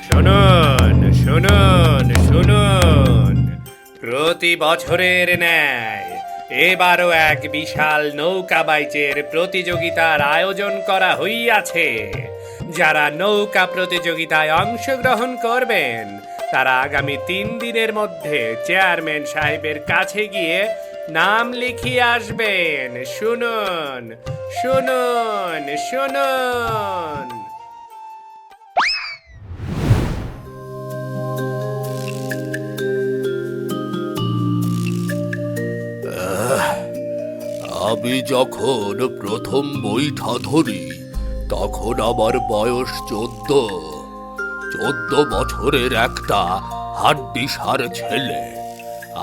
শুনুন শুনুন শুনুন, প্রতি বছরের ন্যায় এবারও এক বিশাল নৌকা বাইচের প্রতিযোগিতার আয়োজন করা হইয়াছে। যারা নৌকা প্রতিযোগিতায় অংশগ্রহণ করবেন তারা আগামী 3 দিনের মধ্যে চেয়ারম্যান সাহেবের কাছে গিয়ে নাম লিখিয়ে আসবেন। শুনুন শুনুন শুনুন। আমি যখন প্রথম বইটা ধরি তখন আমার বয়স 14 বছরের একটা হাড্ডিসার ছেলে।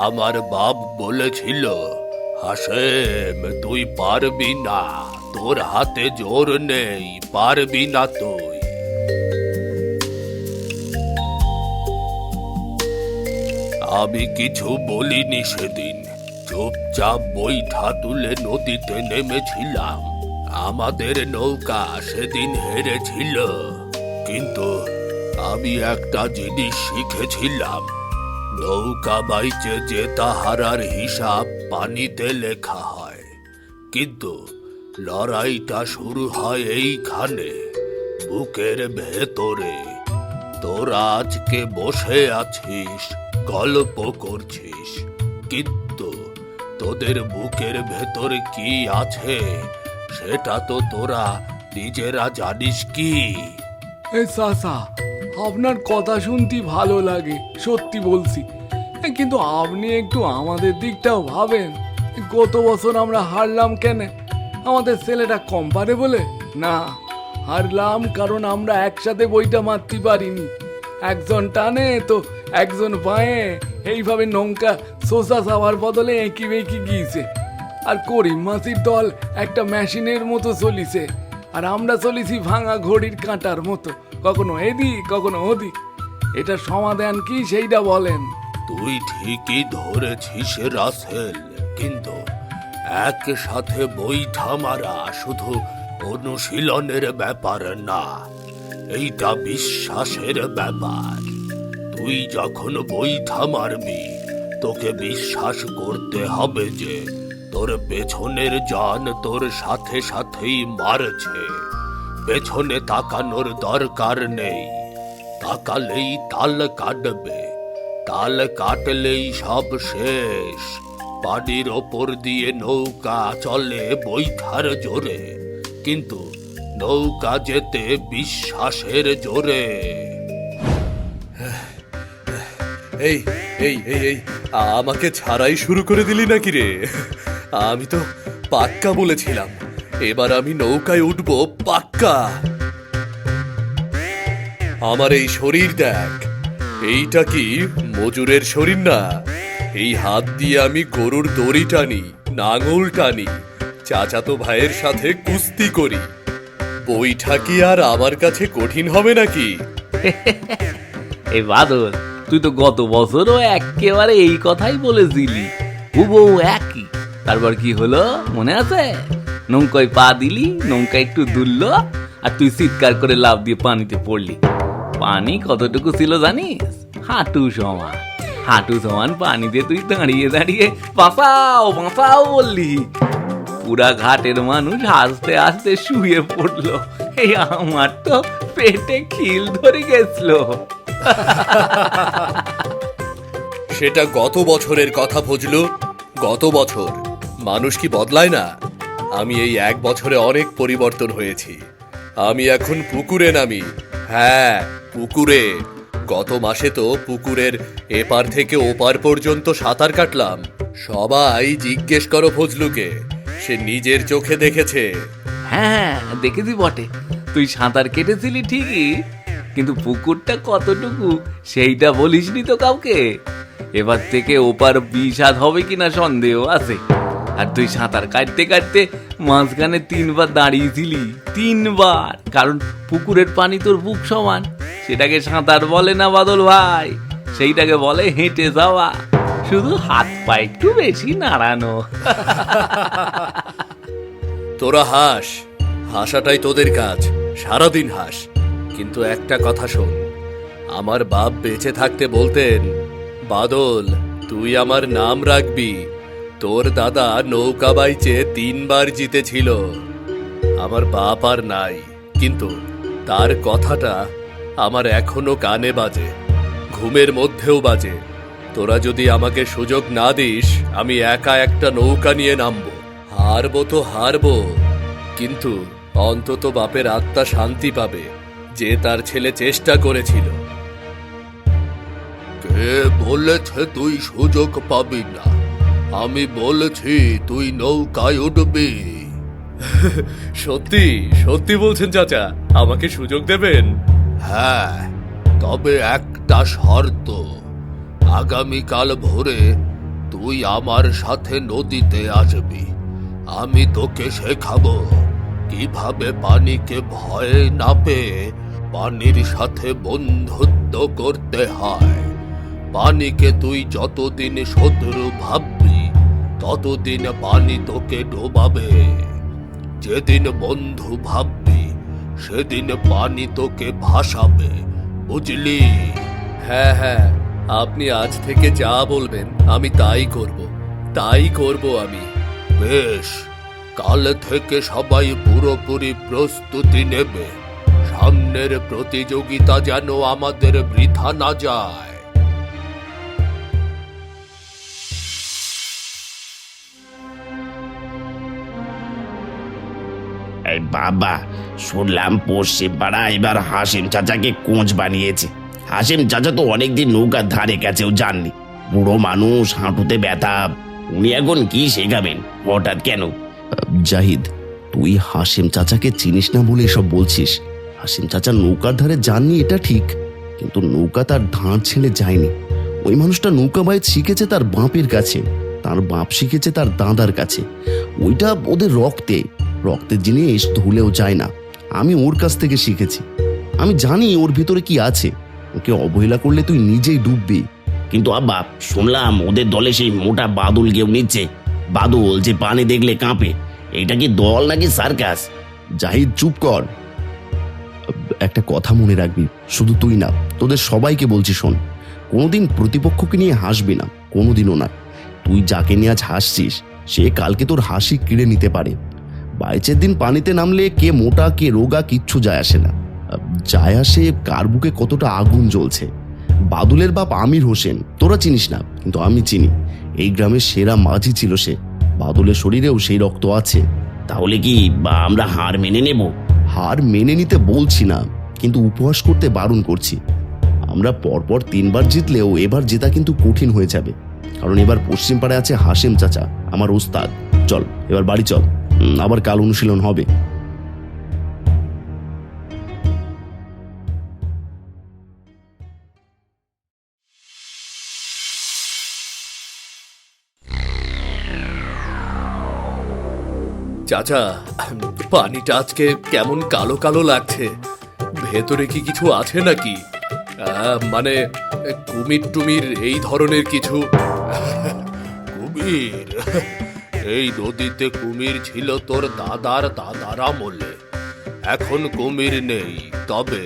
আমার বাপ বলেছিল, হাসেম তুই পারবি না, তোর হাতে জোর নেই, পারবি না তুই। আমি কিছু বলিনি সেদিন, চুপচাপ বইটা তুলে নদীতে নেমেছিলাম। আমাদের নৌকা সেদিন হেরেছিল, কিন্তু আমি একটা জিনিস শিখেছিলাম, নৌকা বাইচে জেতা হারার হিসাব পানিতে লেখা হয়, কিন্তু লড়াইটা শুরু হয় এইখানে, বুকের ভেতরে। তোরা আজকে বসে আছিস, গল্প করছিস, কিন্তু তোদের বুকের ভেতর কি আছে সেটা তো তোরা নিজেরা জানিস কি? চাচা, আপনার কথা শুনতে ভালো লাগে, সত্যি বলছি। কিন্তু আপনি একটু আমাদের দিকটাও ভাবেন। গত বছর আমরা হারলাম কেন? আমাদের ছেলেটা কম পারে বলে না, হারলাম কারণ আমরা একসাথে বইটা মারতে পারিনি। একজন টানে তো একজন পায়ে, এইভাবে নৌকা সোজা যাওয়ার বদলে এঁকি বেঁকি গিয়েছে। আর করিম মাসির দল একটা মেশিনের মতো চলিছে, আর আমরা চলেছি ভাঙা ঘড়ির কাঁটার মতো, কখনো এদিক কখনো ওদিক। এটা সমাধান কি সেইটা বলেন? তুই ঠিকই ধরেছিস রাসেল, কিন্তু একসাথে বইটা মারা শুধু অনুশীলনের ব্যাপার না, এইটা বিশ্বাসের ব্যাপার। তুই যখন বইটা মারবি তোকে বিশ্বাস করতে হবে যে তোর পেছনের জন তোর সাথে সাথেই মারছে। পেছনে তাকানোর দরকার নেই, তাকালেই তাল কাটবে, তাল কাটলেই সব শেষ। পানির ওপর দিয়ে নৌকা চলে বৈঠার জোরে, কিন্তু নৌকা যেতে বিশ্বাসের জোরে। এই এই এই এই আমাকে ছাড়াই শুরু করে দিলি নাকি রে? আমি তো পাক্কা বলেছিলাম, এবার আমি নৌকায় উঠবো পাক্কা। আমার এই শরীর দেখ, এইটা কি মজুরের শরীর না? এই হাত দিয়ে আমি গরুর দড়ি টানি, নাঙল টানি, চাচাতো ভাইয়ের সাথে কুস্তি করি। বইটা কি আর আমার কাছে কঠিন হবে নাকি? এই বাদল, তুই তো গত বছরও একেবারে এই কথাই বলেছিলি, হুবহু একই। তারপর কি হলো মনে আছে? নৌকায় পা দিলি, নৌকা একটু দুললো, আর তুই চিৎকার করে লাফ দিয়ে পানিতে পড়লি। পানি কতটুকু ছিল জানিস? হাঁটু সমান। হাঁটু সমান পানিতে তুই দাঁড়িয়ে দাঁড়িয়ে বাঁচাও বাঁচাও বললি। পুরা ঘাটের মানুষ হাসতে হাসতে শুয়ে পড়লো। এই আমার তো পেটে খিল ধরে গেছিল। সেটা গত বছরের কথা ফজলু, গত বছর। মানুষ কি বদলায় না? আমি এই 1 বছরে অনেক পরিবর্তন হয়েছি। আমি এখন পুকুরে নামি, হ্যাঁ পুকুরে। গত মাসে তো পুকুরের এপার থেকে ওপার পর্যন্ত সাঁতার কাটলাম। সবাই জিজ্ঞেস করো ফজলুকে, সে নিজের চোখে দেখেছে। হ্যাঁ দেখেছি বটে, তুই সাঁতার কেটেছিলি ঠিকই, কিন্তু পুকুরটা কতটুকু সেইটা বলিসনি তো কাউকে। এবার থেকে ওপার বিষাদ হবে কিনা সন্দেহ আছে। আর তুই সাঁতার কাটতে কাটতে মাঝখানে 3বার দাঁড়িয়েছিলি, 3বার, কারণ পুকুরের পানি তোর বুক সমান। সেটাকে সাঁতার বলে না বাদল ভাই, সেইটাকে বলে হেঁটে যাওয়া, শুধু হাত পা একটু বেশি নাড়ানো। তোরা হাস, হাসাটাই তোদের কাজ, সারাদিন হাস। কিন্তু একটা কথা শোন, আমার বাপ বেঁচে থাকতে বলতেন, বাদল তুই আমার নাম রাখবি, তোর দাদা নৌকা বাইচে 3 বার জিতেছিল। আমার বাপ আর নাই, কিন্তু তার কথাটা আমার এখনো কানে বাজে, ঘুমের মধ্যেও বাজে। তোরা যদি আমাকে সুযোগ না দিস, আমি একা একটা নৌকা নিয়ে নামবো। হারবো তো হারবো, কিন্তু অন্তত বাপের আত্মা শান্তি পাবে যে তার ছেলে চেষ্টা করেছিল। কে বলেছে তুই সুযোগ পাবি না? আমি বলেছি তুই নৌকায় উঠবি। সত্যি সত্যি বলছেন চাচা, আমাকে সুযোগ দেবেন? হ্যাঁ, তবে একটা শর্ত। আগামীকাল ভোরে তুই আমার সাথে নদীতে আসবি। আমি তোকে শেখাবো কিভাবে পানিকে ভয় না পেয়ে পানির সাথে বন্ধুত্ব করতে হয়। পানিকে তুই যতদিন শত্রু ভাববি, ততদিন পানি তোকে ডোবাবে। যেদিন বন্ধু ভাববি, সেদিন পানি তোকে ভাসাবে, বুঝলি? হ্যাঁ হ্যাঁ, আপনি আজ থেকে যা বলবেন আমি তাই করব আমি। বেশ, কাল থেকে সবাই পুরোপুরি প্রস্তুতি নেবে। সামনের প্রতিযোগিতা যেন আমাদের বৃথা না যায়। এই বাবা, শুনলাম পশ্চিম পাড়া এবার হাসিম চাচাকে কোচ বানিয়েছে। হাসিম চাচা তো অনেকদিন নৌকার ধারে কাছেও যাননি, বুড়ো মানুষ, হাঁটুতে ব্যথা। উনি এখন কি শেখাবেন হঠাৎ কেন? জাহিদ, তুই হাসিম চাচাকে চিনিস না বলে এসব বলছিস। হাসিম চাচা নৌকার ধারে যাননি এটা ঠিক, কিন্তু নৌকা তার ধার ছেড়ে যায়নি। ওই মানুষটা নৌকা বাইচ শিখেছে তার বাপের কাছে, তার বাপ শিখেছে তার দাদার কাছে। ওইটা ওদের রক্তের জিনিস ধুলেও যায় না। আমি ওর কাছ থেকে শিখেছি, আমি জানি ওর ভিতরে কি আছে। ওকে অবহেলা করলে তুই নিজেই ডুববি। কিন্তু আব্বা, শুনলাম ওদের দলে সেই মোটা বাদল কেউ নিচ্ছে। বাদল যে পানি দেখলে কাঁপে, এটা কি দল নাকি সার্কাস? জাহিদ, চুপ কর। একটা কথা মনে রাখবি, শুধু তুই না, তোদের সবাইকে বলছি শোন, কোনোদিন প্রতিপক্ষকে নিয়ে হাসবি না, কোনোদিনও না। তুই যাকে নিয়ে আজ হাসছিস, সে কালকে তোর হাসি কেড়ে নিতে পারে। বাইচের দিন পানিতে নামলে কে মোটা কে রোগা কিচ্ছু যায় আসে না, যায় আসে কার বুকে কতটা আগুন জ্বলছে। বাদুলের বাপ আমির হোসেন তোরা চিনিস না, কিন্তু আমি চিনি। এই গ্রামের সেরা মাঝি ছিল সে। বাদলের শরীরেও সেই রক্ত আছে। তাহলে কি আমরা হার মেনে নেব? হার মেনে নিতে বলছি না, কিন্তু উপহাস করতে বারণ করছি। আমরা পরপর 3 বার জিতলেও এবার জেতা কিন্তু কঠিন হয়ে যাবে, কারণ এবার পশ্চিম পাড়ায় আছে হাসিম চাচা, আমার ওস্তাদ। চল এবার বাড়ি চল, আবার কাল অনুশীলন হবে। চাচা, পানিটা আজকে কেমন কালো কালো লাগছে, ভেতরে কি কিছু আছে নাকি? মানে কুমির টুমির এই ধরনের কিছু? কুমির? এই নদীতে কুমির ছিল তোর দাদার আমলে। এখন কুমির নেই, তবে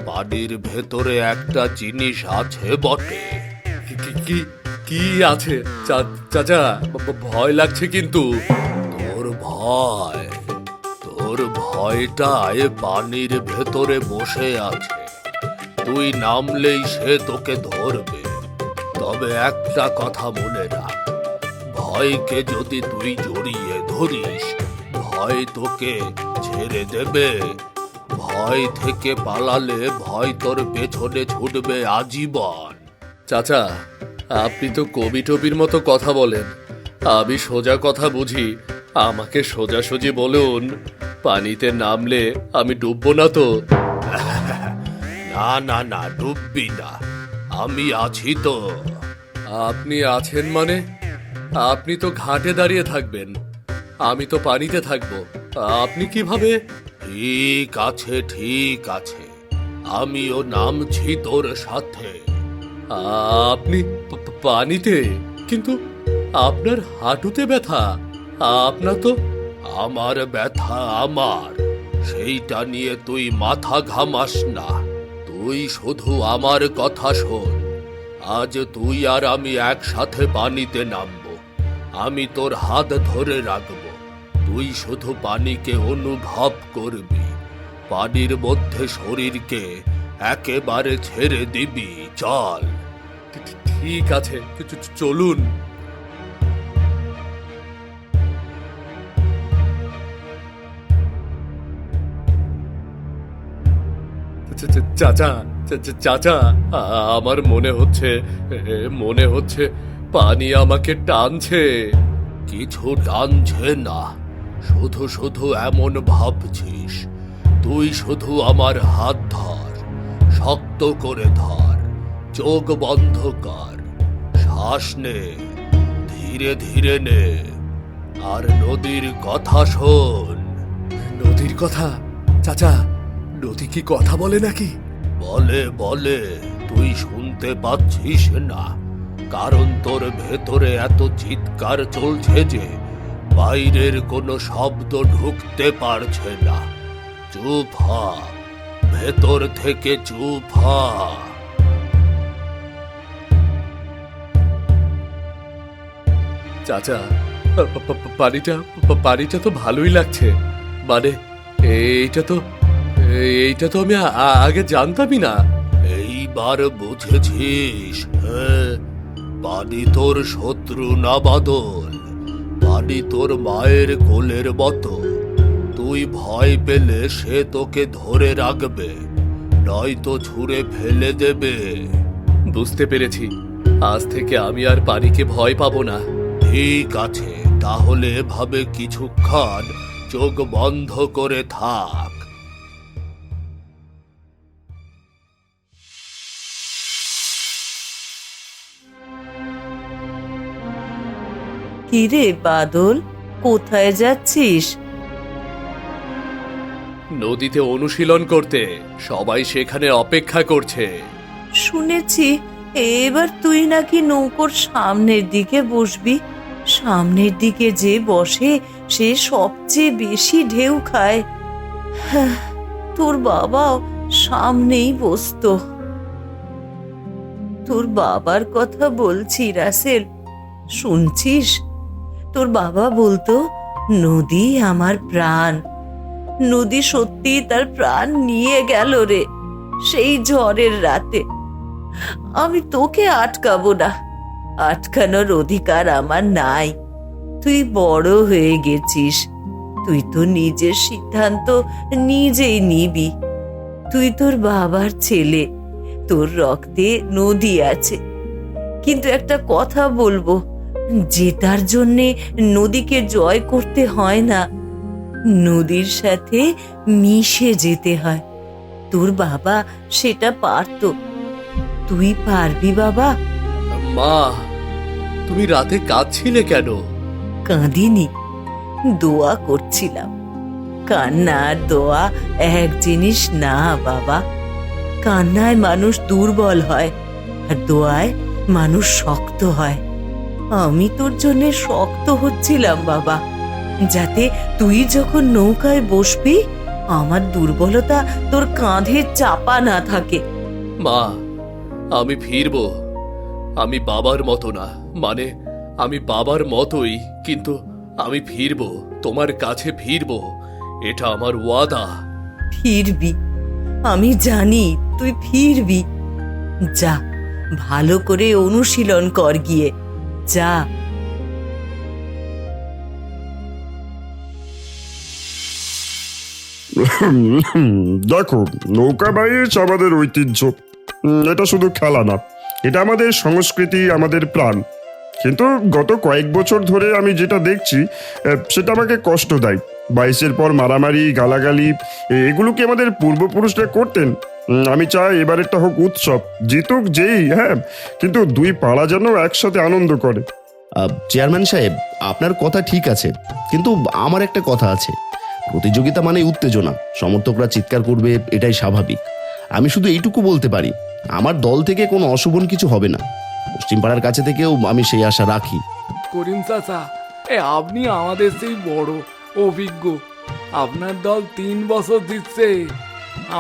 পানির ভেতরে একটা জিনিস আছে বটে। কি কি আছে চাচা? ভয় লাগছে কিন্তু। তোর ভয়টায় পানির ভেতরে বসে আছে। তুই নামলেই সে তোকে ধরবে। তবে একটা কথা মনে রাখ, ভয়কে যদি তুই জড়িয়ে ধরিস, ভয় তোকে ছেড়ে দেবে। ভয় থেকে পালালে ভয় তোর পেছনে ছুটবে আজীবন। চাচা, আপনি তো কবি টবির মতো কথা বলেন, আমি সোজা কথা বুঝি। আমাকে সোজাসুজি বলুন, পানিতে নামলে আমি ডুববো না তো? না না না, ডুববি না, আমি আছি তো। আপনি আছেন মানে? আপনি তো ঘাটে দাঁড়িয়ে থাকবেন, আমি তো পানিতে থাকবো। আপনি কিভাবে? ঠিক আছে ঠিক আছে, আমিও নামছি তোর সাথে। আপনি পানিতে? কিন্তু আপনার হাঁটুতে ব্যথা, আপনার তো। আমার ব্যথা আমার, সেইটা নিয়ে তুই মাথা ঘামাস না। তুই তুই শুধু আমার কথা শোন। আজ তুই আর আমি একসাথে পানিতে নামবো। আমি তোর হাত ধরে রাখবো। তুই শুধু পানিকে অনুভব করবি। পানির মধ্যে শরীরকে একেবারে ছেড়ে দিবি। চল। ঠিক আছে, চলুন। চাচা, চাচা, আমার মনে হচ্ছে পানি আমাকে টানছে। কিছু টানছে না, শুধু শুধু এমন ভাবছিস। তুই শুধু আমার হাত ধর, শক্ত করে ধর, চোখ বন্ধ কর, শ্বাস নে, ধীরে ধীরে নে, আর নদীর কথা শোন। নদীর কথা? চাচা, নদী কি কথা বলে নাকি? বলে বলে, তুই শুনতে পাচ্ছিস না, কারণ তোর ভেতরে এত চিৎকার চলছে যে বাইরের কোনো শব্দ ঢুকতে পারছে না। চুপ হ, ভেতর থেকে চুপ হ। চাচা, পানিটা তো ভালোই লাগছে। মানে এইটা তো আমি আগে জানতামই না। এইবার বুঝেছিস? হ্যাঁ, পানি তোর শত্রু না বাদল। পানি তোর মায়ের কোলের মতো। তুই ভয় পেলে সে তোকে ধরে রাখবে, নয়তো ছুঁড়ে ফেলে দেবে। বুঝতে পেরেছি, আজ থেকে আমি আর পানিকে ভয় পাবো না। ঠিক আছে, তাহলে এভাবে কিছুক্ষণ চোখ বন্ধ করে থাক। কিরে বাদল, কোথায় যাচ্ছিস? নদীতে অনুশীলন করতে, সবাই সেখানে অপেক্ষা করছে। শুনেছি এবার তুই নাকি নৌকোর সামনের দিকে বসবি। সামনের দিকে যে বসে সে সবচেয়ে বেশি ঢেউ খায়। হ্যাঁ, তোর বাবাও সামনেই বসতো। তোর বাবার কথা বলছি রাসেল, শুনছিস? তোর বাবা বলতো, নদী আমার প্রাণ। নদী সত্যি তার প্রাণ নিয়ে গেল রে, সেই ঝড়ের রাতে। আমি তোকে আটকাবো না, আটকানোর অধিকার আমার নাই। তুই বড় হয়ে গেছিস, তুই তো নিজের সিদ্ধান্ত নিজেই নিবি। তুই তোর বাবার ছেলে, তোর রক্তে নদী আছে। কিন্তু একটা কথা বলবো, জেতার জন্যে নদীকে জয় করতে হয় না, নদীর সাথে মিশে যেতে হয়। তোর বাবা সেটা পারতো, তুই পারবি বাবা? মা, তুমি রাতে কাঁদছিলে কেন? কাঁদিনি, দোয়া করছিলাম। কান্না আর দোয়া এক জিনিস না বাবা। কান্নায় মানুষ দুর্বল হয়, আর দোয়ায় মানুষ শক্ত হয়। আমি তোর জন্য শক্ত হচ্ছিলাম বাবা, যাতে তুই যখন নৌকায় বসবি আমার দুর্বলতা তোর কাঁধে চাপা না থাকে। মা, আমি ফিরবো। আমি বাবার মতো না, মানে আমি বাবার মতোই, কিন্তু আমি ফিরবো, তোমার কাছে ফিরবো, এটা আমার ওয়াদা। ফিরবি, আমি জানি তুই ফিরবি। যা, ভালো করে অনুশীলন কর গিয়ে, যা। দেখো, নৌকা বাইচ আমাদের ঐতিহ্য। এটা শুধু খেলা না, এটা আমাদের সংস্কৃতি, আমাদের প্রাণ। কিন্তু গত কয়েক বছর ধরে আমি যেটা দেখছি সেটা আমাকে কষ্ট দেয়। বাইশের পর মারামারি, গালাগালি, এগুলো কি আমাদের পূর্বপুরুষরা করতেন? আমি চাই এবারেরটা হোক উৎসব, জিতুক যেই, হ্যাঁ, কিন্তু দুই পাড়া যেন একসাথে আনন্দ করে। চেয়ারম্যান সাহেব, আপনার কথা ঠিক আছে, কিন্তু আমার একটা কথা আছে। প্রতিযোগিতা মানে উত্তেজনা, সমর্থকরা চিৎকার করবে, এটাই স্বাভাবিক। আমি শুধু এইটুকু বলতে পারি, আমার দল থেকে কোনো অশোভন কিছু হবে না। পশ্চিম পাড়ার কাছে থেকেও আমি সেই আশা রাখি। করিম চাচা, আপনি আমাদের সেই বড় অভিজ্ঞ। আপনার দল 3 বছর দিচ্ছে,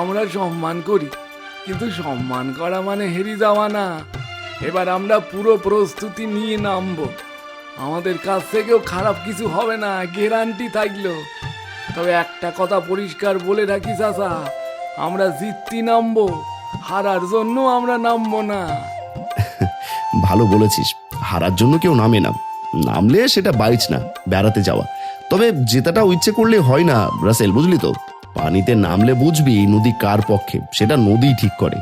আমরা সম্মান করি। কিন্তু সম্মান করা মানে হেরে যাওয়া না। এবার আমরা পুরো প্রস্তুতি নিয়ে নামবো। আমাদের কাছ থেকেও খারাপ কিছু হবে না, গ্যারান্টি থাকলো। তবে একটা কথা পরিষ্কার বলে রাখি চাচা, আমরা জিততে নামবো, হারার জন্য আমরা নামবো না। ভালো বলেছিস, হারার জন্য কেউ নামে না, নামলে সেটা বাইচ না, বেড়াতে যাওয়া। তবে জেতাটা ইচ্ছে করলে হয় না রাসেল, বুঝলি তো? পানিতে নামলে বুঝবি নদী কার পক্ষে, সেটা নদী ঠিক করে।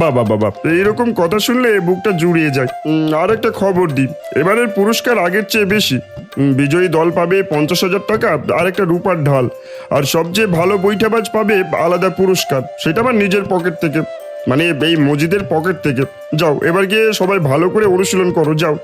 বাবা বাবা, এইরকম কথা শুনলে বুকটা জুড়িয়ে যায়। আর একটা খবর দিই, এবারের পুরস্কার আগের চেয়ে বেশি। বিজয়ী দল পাবে 50,000 টাকা আর একটা রূপার ঢাল, আর সবচেয়ে ভালো বৈঠাবাজ পাবে আলাদা পুরস্কার, সেটা আমার নিজের পকেট থেকে, মানে এই মসজিদের পকেট থেকে। যাও, এবার গিয়ে সবাই ভালো করে অনুশীলন করো, যাও।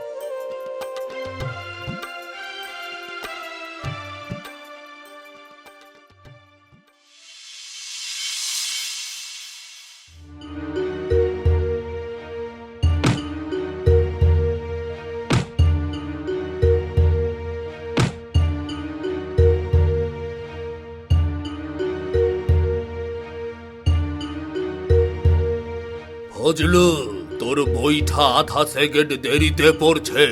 ফজলু, তোর বইটা আধা সেকেন্ড দেরিতে পড়ছে।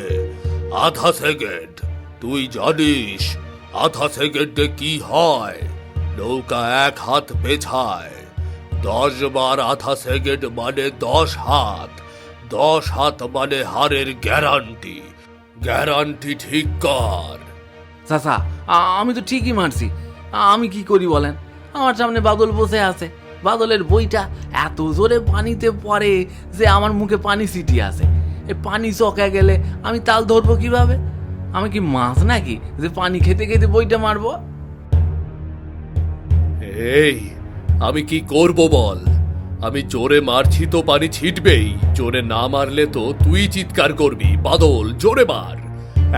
আধা সেকেন্ড? তুই জানিস আধা সেকেন্ডে কি হয়? নৌকা 1 হাত পেছায়। 10 বার আধা সেকেন্ড মানে 10 হাত। 10 হাত মানে হারের গ্যারান্টি। গ্যারান্টি ঠিক কর। চাচা, আমি তো ঠিকই মারছি। আমি কি করি বলেন? আমার সামনে বাদল বসে আছে, বাদলের বইটা এত জোরে পানিতে পড়ে যে আমার মুখে পানি ছিটিয়ে আসে। এই পানি চকা গেলে আমি তাল ধরবো কিভাবে? আমি কি মাছ নাকি যে পানি খেতে খেতে বইটা মারবো? এই, আমি কি করব বল? আমি জোরে মারছি তো পানি ছিটবেই, জোরে না মারলে তো তুই চিৎকার করবি, বাদল জোরে মার।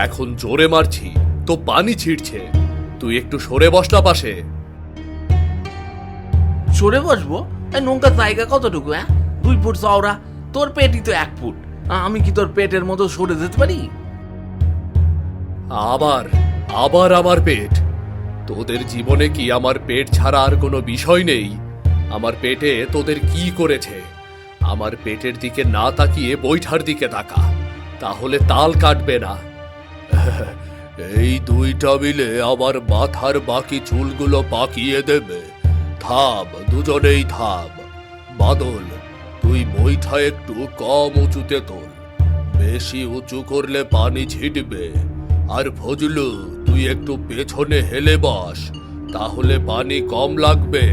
এখন জোরে মারছি তো পানি ছিটছে, তুই একটু সরে বস না পাশে। সরে বসবো? এই নৌকার জায়গা কতটুকু? 2 ফুট চওড়া, তোর পেটই তো 1 ফুট। আমি কি তোর পেটের মতো সরে যেতে পারি? আবার আবার আমার পেট? তোদের জীবনে কি আমার পেট ছাড়া আর কোনো বিষয় নেই? আমার পেটে তোদের কি করেছে? আমার পেটের দিকে না তাকিয়ে বৈঠার দিকে তাকা, তাহলে তাল কাটবে না। এই দুইটা মিলে আমার মাথার বাকি চুলগুলো পাকিয়ে দেবে। থাম, দুজনেই থাম। বাদল, তুই বইটা একটু কম উঁচুতে তোল, বেশি উঁচু করলে পানি ছিটবে। আর ফজলু, তুই একটু পেছনে হেলে বস, তাহলে পানি কম লাগবে।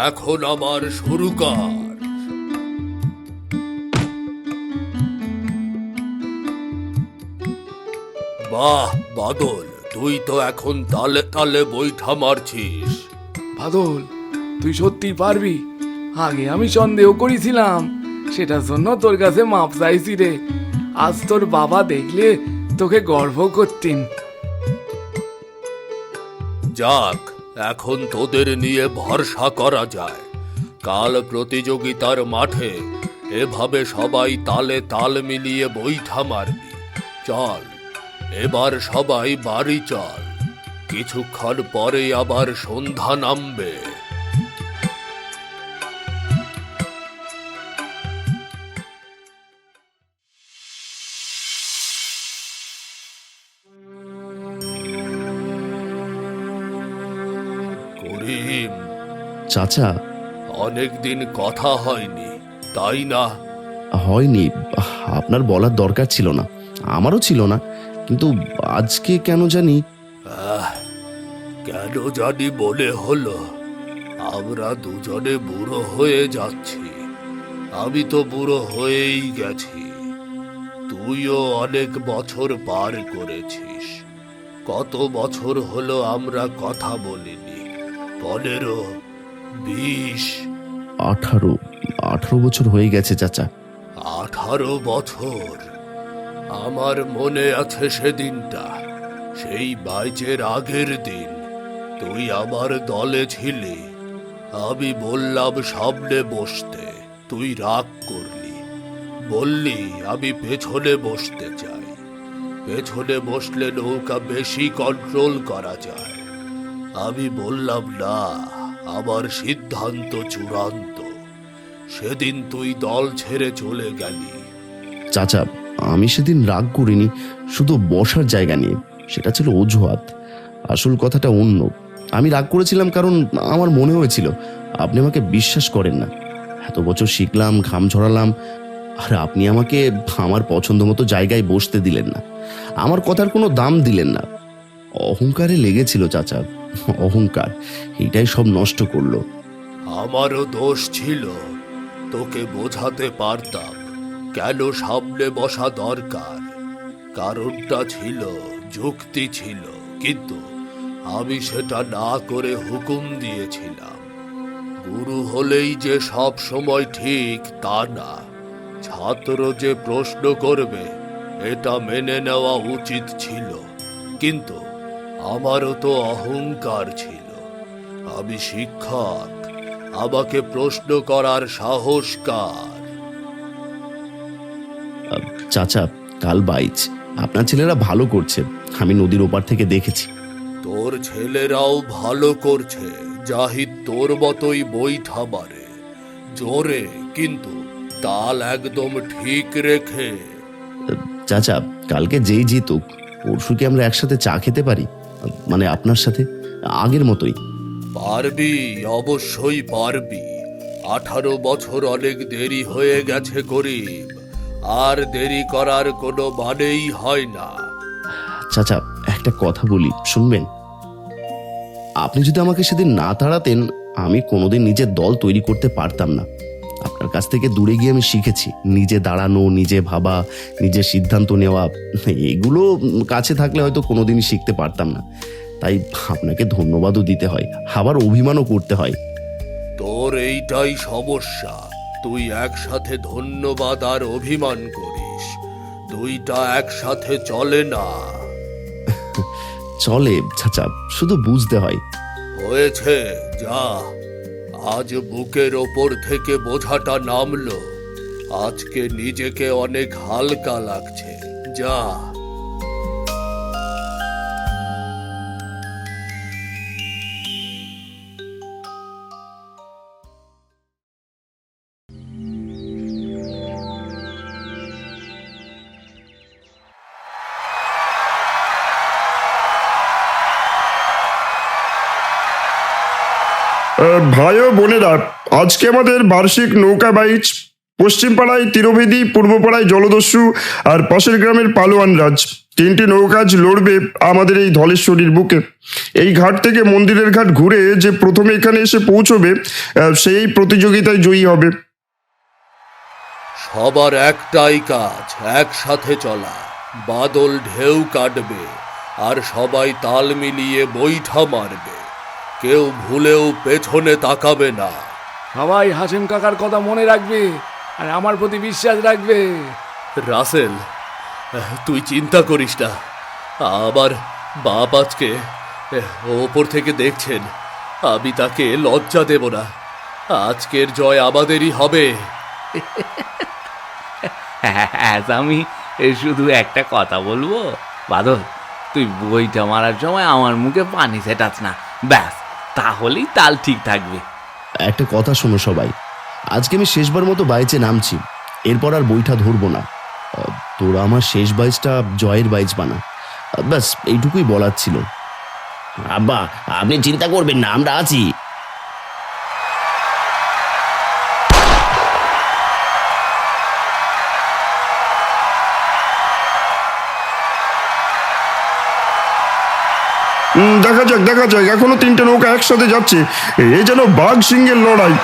এখন আমার শুরু কর। বাহ বাদল, তুই তো এখন তালে তালে বৈঠা মারছিস। বাদল, তুই সত্যি পারবি? আগে আমি সন্দেহ করেছিলাম, সেটার জন্য তোর কাছে মাপ চাইছি রে। আজ তোর বাবা দেখলে তোকে গর্ব করতেন। যাক, এখন তোদের নিয়ে ভরসা করা যায়। কাল প্রতিযোগিতার মাঠে এভাবে সবাই তালে তাল মিলিয়ে বৈঠা মারবি। চল, এবার সবাই বাড়ি চল, কিছুক্ষণ পরে আবার সন্ধ্যা নামবে। করিম, চাচা, অনেকদিন কথা হয়নি, তাই না? হয়নি। আপনার বলার দরকার ছিল না, আমারও ছিল না, কিন্তু আজকে কেন জানি। কেন জানি মনে হলো আমরা দুজনে বুড়ো হয়ে যাচ্ছি। আমি তো বুড়ো হয়েই গেছি, তুইও অনেক বছর পার করেছিস। কত বছর হলো আমরা কথা বলিনি? 15, 20, 18 বছর হয়ে গেছে চাচা। 18 বছর? আমার মনে আছে সেদিনটা, সেই বাইচের আগের দিন। তুই আমার দলে ছিলি, আমি বললাম সামনে বসতে, তুই রাগ করলি। বললি আমি পেছনে বসতে চাই। পেছনে বসলে নৌকা বেশি কন্ট্রোল করা যায়। আমি বললাম না, আমার সিদ্ধান্ত চূড়ান্ত। সেদিন তুই দল ছেড়ে চলে গেলি। চাচা, আমি সেদিন রাগ করিনি, শুধু বসার জায়গা নিয়ে। সেটা ছিল অজুহাত, আসল কথাটা অন্য। আমি রাগ করেছিলাম কারণ আমার মনে হয়েছিল আপনি আমাকে বিশ্বাস করেন না। এত বছর শিখলাম, ঘাম ঝরালাম, আর আপনি আমাকে আমার পছন্দ মতো জায়গায় বসতে দিলেন না, আমার কথার কোনো দাম দিলেন না। অহংকারে লেগেছিল চাচা, অহংকার, এইটাই সব নষ্ট করলো। আমারও দোষ ছিল, তোকে বোঝাতে পারতাম কেন সামনে বসা দরকার। কারণটা ছিল, যুক্তি ছিল, কিন্তু আমি সেটা না করে হুকুম দিয়েছিলাম। গুরু হলেই যে সব সময় ঠিক তা না। ছাত্র যে প্রশ্ন করবে এটা মেনে নেওয়া উচিত ছিল, কিন্তু আমারও তো অহংকার ছিল। আমি শিক্ষক, আমাকে প্রশ্ন করার সাহস কার? চাচা, কাল বাইচ, আপনার ছেলেরা ভালো করছে, আমি নদীর ওপার থেকে দেখেছি। তোর ছেলেরাও ভালো করছে। জাহিদ তোর মতোই বৈঠা মারে, জোরে, কিন্তু তাল একদম ঠিক রেখে। চাচা, কালকে যেই জিতুক, পরশু কি আমরা একসাথে চা খেতে পারি? মানে আপনার সাথে, আগের মতোই। পারবি, অবশ্যই পারবি। 18 বছর অনেক দেরি হয়ে গেছে গরিব, আর দেরি করার কোনো মানেই হয় না। চাচা, একটা কথা বলি, শুনবেন? আপনি যদি আমাকে সেদিন না তাড়াতেন, আমি কোনোদিন নিজের দল তৈরি করতে পারতাম না। আপনার কাছ থেকে দূরে গিয়ে আমি শিখেছি নিজে দাঁড়ানো, নিজে ভাবা, নিজের সিদ্ধান্ত নেওয়া। এগুলো কাছে থাকলে হয়তো কোনোদিনই শিখতে পারতাম না। তাই আপনাকে ধন্যবাদও দিতে হয়, আবার অভিমানও করতে হয়। তোর এইটাই সমস্যা, তুই একসাথে ধন্যবাদ আর অভিমান করিস। দুইটা একসাথে চলে না। চলে চাচা, শুধু বুঝতে হয়। হয়েছে, যা। আজ বুকের ওপর থেকে বোঝাটা নামলো। আজকে নিজেকে অনেক হালকা লাগছে, যা। ভাই ও বোনেরা, আজকে আমাদের বার্ষিক নৌকা বাইচ। পশ্চিম পাড়ায় তীরভেদী, পূর্ব পাড়ায় জলদস্যু, আর পাশের গ্রামের পালোয়ান রাজ। তিনটি নৌকাজ লড়বে আমাদের এই ধলেশ্বরীর বুকে। এই ঘাট থেকে মন্দিরের ঘাট ঘুরে যে প্রথমে এখানে এসে পৌঁছবে, সেই প্রতিযোগিতায় জয়ী হবে। সবার একটাই কাজ, একসাথে চলা। বাদল ঢেউ কাটবে, আর সবাই তাল মিলিয়ে বৈঠা মারবে। কেউ ভুলেও পেছনে তাকাবে না। সবাই হাসিম কাকার কথা মনে রাখবে, আর আমার প্রতি বিশ্বাস রাখবে। রাসেল, তুই চিন্তা করিস না। আমার বাপ আজকে ওপর থেকে দেখছেন, আমি তাকে লজ্জা দেব না। আজকের জয় আমাদেরই হবে। আমি শুধু একটা কথা বলবো, বাদল, তুই বইটা মারার সময় আমার মুখে পানি ছেটাস না, ব্যাস, তাহলেই তাল ঠিক থাকবে। একটা কথা শোনো সবাই, আজকে আমি শেষবার মতো বাইচে নামছি, এরপর আর বইটা ধরবো না। তোরা আমার শেষ বাইচটা জয়ের বাইচ বানা, ব্যাস এইটুকুই বলার ছিল। আব্বা, আপনি চিন্তা করবেন না, আমরা আছি। দেখা যাক, দেখা যাক, এখনো তিনটে নৌকা একসাথে যাচ্ছে। এ যেন বাঘ সিংহের লড়াই।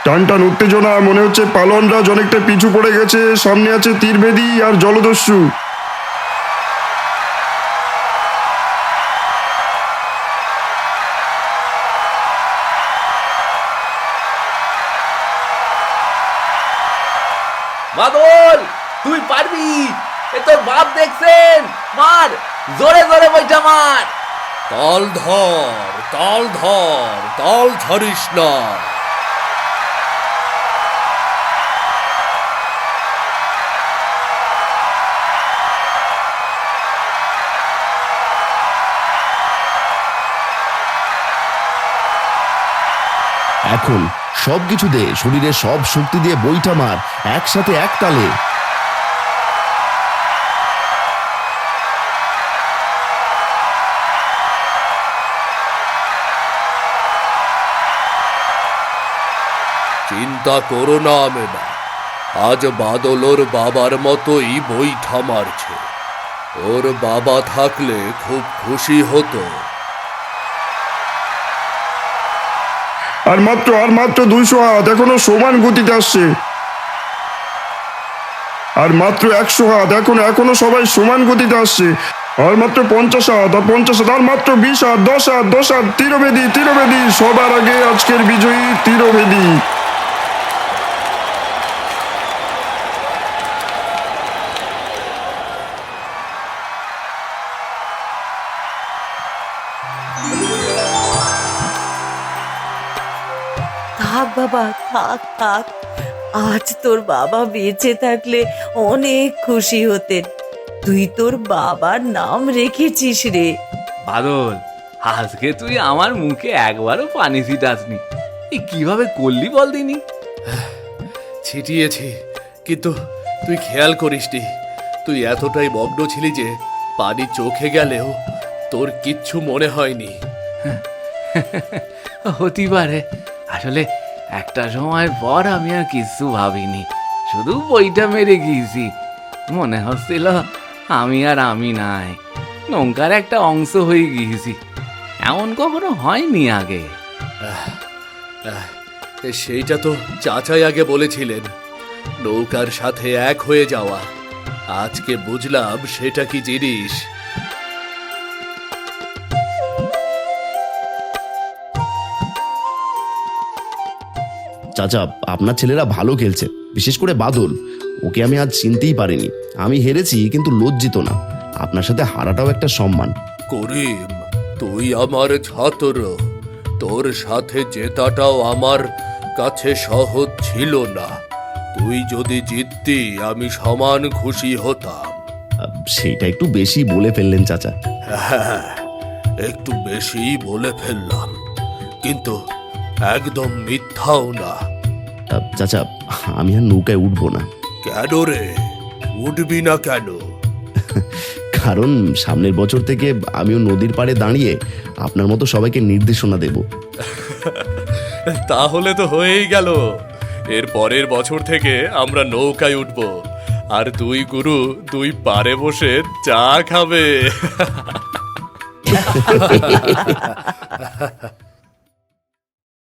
টান টান উত্তেজনা, মনে হচ্ছে পালোয়ানরাজ অনেকটা পিছু পড়ে গেছে। সামনে আছে তীরভেদী আর জলদস্যু। বাদল, তুই পারবি, এ তোর বাপ দেখছেন, মার, জোরে জোরে বইটা মার। তাল ধর, তাল ধর, তাল ছাড়িস না। এখন সবকিছু দে, শরীরের সব শক্তি দিয়ে বইটা মার, একসাথে এক তালে। চিন্তা করো না আমেনা, আজ বাদল ওর বাবার মতোই বইটা মারছে। ওর বাবা থাকলে খুব খুশি হতো। আর মাত্র 200 হাত, এখনো সমান গতিতে আসছে। আর মাত্র 100 হাত, এখনো সবাই সমান গতিতে আসছে। আর মাত্র 50 হাত, আর 50 হাত, আর মাত্র 20 হাত, 10 হাত, 10 হাত। তীরবেদী, সবার আগে আজকের বিজয়ী তীরবেদী। থাক বাবা, থাক। আজ তোর বাবা বেঁচে থাকলে অনেক খুশি হতেন। তুই তোর বাবার নাম রেখেছিস রে। বাদল, আজকে তুই আমার মুখে একবারও পানি ছিটাসনি। এই কিভাবে করলি বল দিনি? ছিটিয়েছি, কিন্তু তুই খেয়াল করিসনি। তুই এতটাই মগ্ন ছিলি যে পানি চোখে গেলেও তোর কিচ্ছু মনে হয়নি। হতে পারে। আসলে একটা সময় পর আমি আর কিছু ভাবিনি, শুধু বইটা মেরে গিয়েছি। মনে হচ্ছিল আমি নাই, নৌকার একটা অংশ হয়ে গিয়েছি। এমন কখনো হয়নি আগে। সেইটা তো চাচাই আগে বলেছিলেন, নৌকার সাথে এক হয়ে যাওয়া। আজকে বুঝলাম সেটা কি জিনিস। চাচা, আপনার ছেলেরা ভালো খেলছে, বিশেষ করে বাদল। ওকে আমি আজ চিনতেই পারিনি। আমি হেরেছি, কিন্তু লজ্জিত না। আপনার সাথে হারাটাও একটা সম্মান। করিম, তুই আমার ছাত্র, তোর সাথে জেতাটাও আমার কাছে সহজ ছিল না। তুই যদি জিততি আমি সমান খুশি হতাম। সেইটা একটু বেশি বলে ফেললেন চাচা। হ্যাঁ, একটু বেশিই বলে ফেললাম, কিন্তু একদম মিথ্যাও না। চাচা, আমি আর নৌকায় উঠবো না। কেন রে, উঠবি না কেন? কারণ সামনের বছর থেকে আমিও নদীর পাড়ে দাঁড়িয়ে আপনার মতো সবাইকে নির্দেশনা দেব। তাহলে তো হয়েই গেল। এর পরের বছর থেকে আমরা নৌকায় উঠব, আর তুই গুরু দুই পারে বসে চা খাবে।